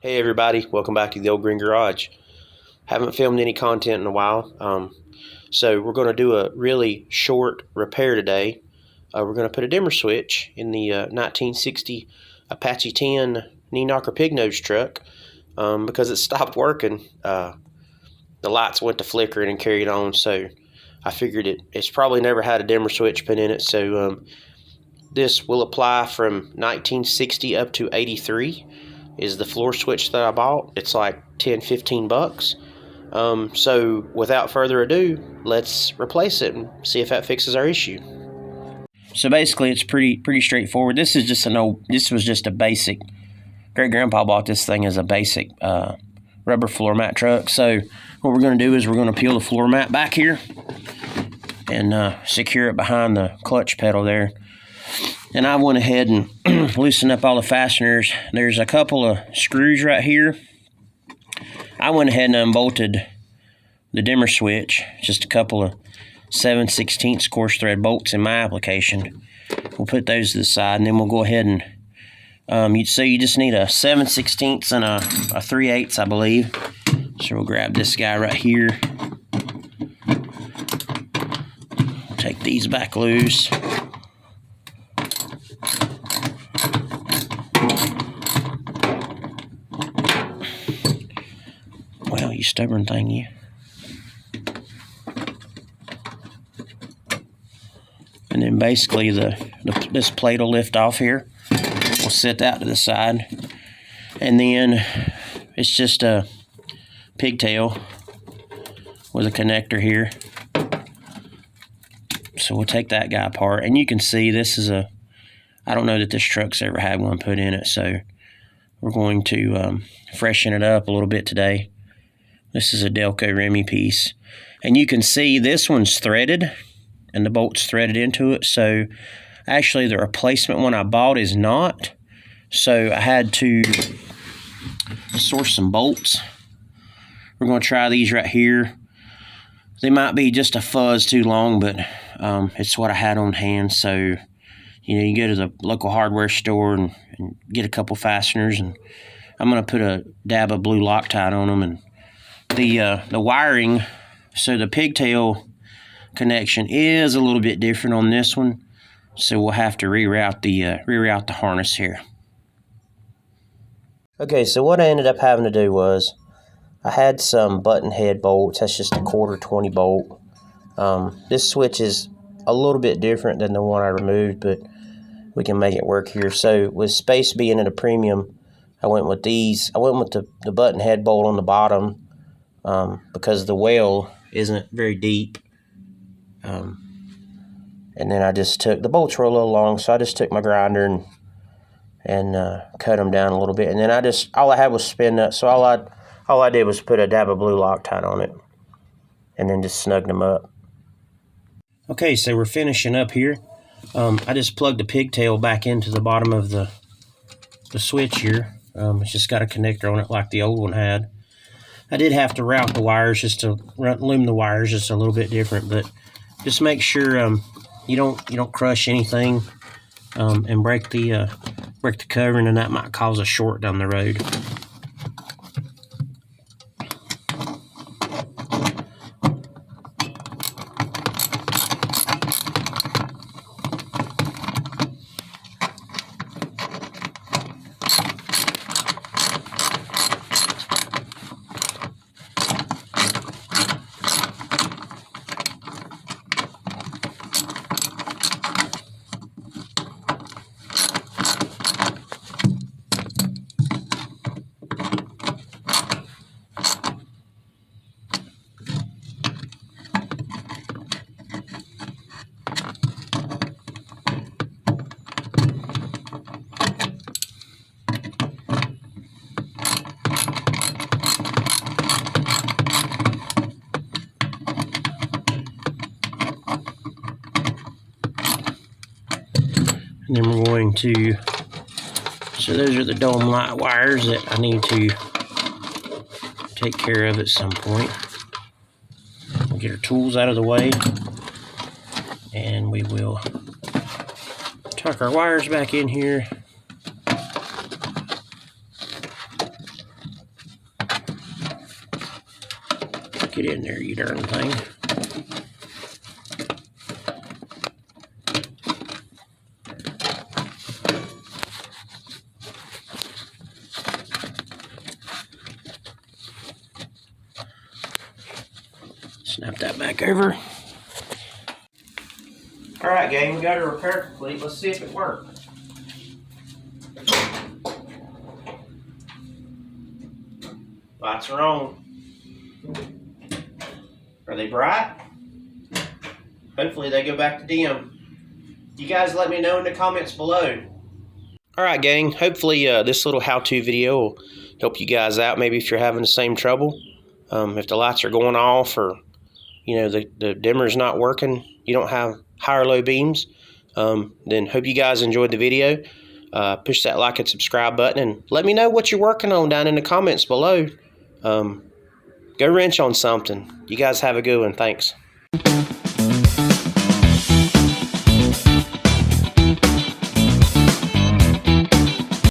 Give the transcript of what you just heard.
Hey everybody, welcome back to the Old Green Garage. Haven't filmed any content in a while, so we're going to do a really short repair today. We're going to put a dimmer switch in the 1960 Apache 10 knee knocker pig nose truck because it stopped working. The lights went to flickering and carried on, so I figured it's probably never had a dimmer switch put in it. So this will apply from 1960 up to 83. Is the floor switch that I bought. It's like 10-15 bucks. So without further ado, let's replace it and see if that fixes our issue. So basically it's pretty straightforward. This was just a basic, great grandpa bought this thing as a basic rubber floor mat truck. So what we're going to do is we're going to peel the floor mat back here and secure it behind the clutch pedal there. And I went ahead and loosened up all the fasteners. There's a couple of screws right here. I went ahead and unbolted the dimmer switch. Just a couple of 7/16 coarse thread bolts in my application. We'll put those to the side, and then we'll go ahead and you just need a 7/16 and a 3/8, I believe. So we'll grab this guy right here. Take these back loose. Well, you stubborn thing, you. And then basically this plate will lift off here. We'll set that to the side. And then it's just a pigtail with a connector here. So we'll take that guy apart. And you can see this is I don't know that this truck's ever had one put in it. So we're going to freshen it up a little bit today. This is a Delco Remy piece. And you can see this one's threaded and the bolt's threaded into it. So actually the replacement one I bought is not. So I had to source some bolts. We're going to try these right here. They might be just a fuzz too long, but it's what I had on hand. So, you go to the local hardware store and get a couple fasteners. And I'm going to put a dab of blue Loctite on them. And the wiring, so the pigtail connection is a little bit different on this one, so we'll have to reroute the harness here. Okay, so what I ended up having to do was I had some button head bolts. That's just a 1/4 20 bolt. This switch is a little bit different than the one I removed, but we can make it work here. So with space being at a premium, I went with these. I went with the button head bolt on the bottom. Because the well isn't very deep. And then I just took, the bolts were a little long, so I just took my grinder and cut them down a little bit. And then all I had was spin nuts, so all I did was put a dab of blue Loctite on it and then just snugged them up. Okay, so we're finishing up here. I just plugged the pigtail back into the bottom of the switch here. It's just got a connector on it like the old one had. I did have to route the wires loom the wires just a little bit different, but just make sure you don't crush anything and break the covering, and that might cause a short down the road. And then we're going to, so those are the dome light wires that I need to take care of at some point. We'll get our tools out of the way, and we will tuck our wires back in here. Get in there, you darn thing. Snap that back over. Alright gang, we got a repair complete. Let's see if it worked. Lights are on. Are they bright? Hopefully they go back to dim. You guys let me know in the comments below. Alright gang, hopefully this little how-to video will help you guys out. Maybe if you're having the same trouble. If the lights are going off, or the dimmer's not working, you don't have high or low beams, then hope you guys enjoyed the video. Push that like and subscribe button, and let me know what you're working on down in the comments below. Go wrench on something. You guys have a good one. Thanks.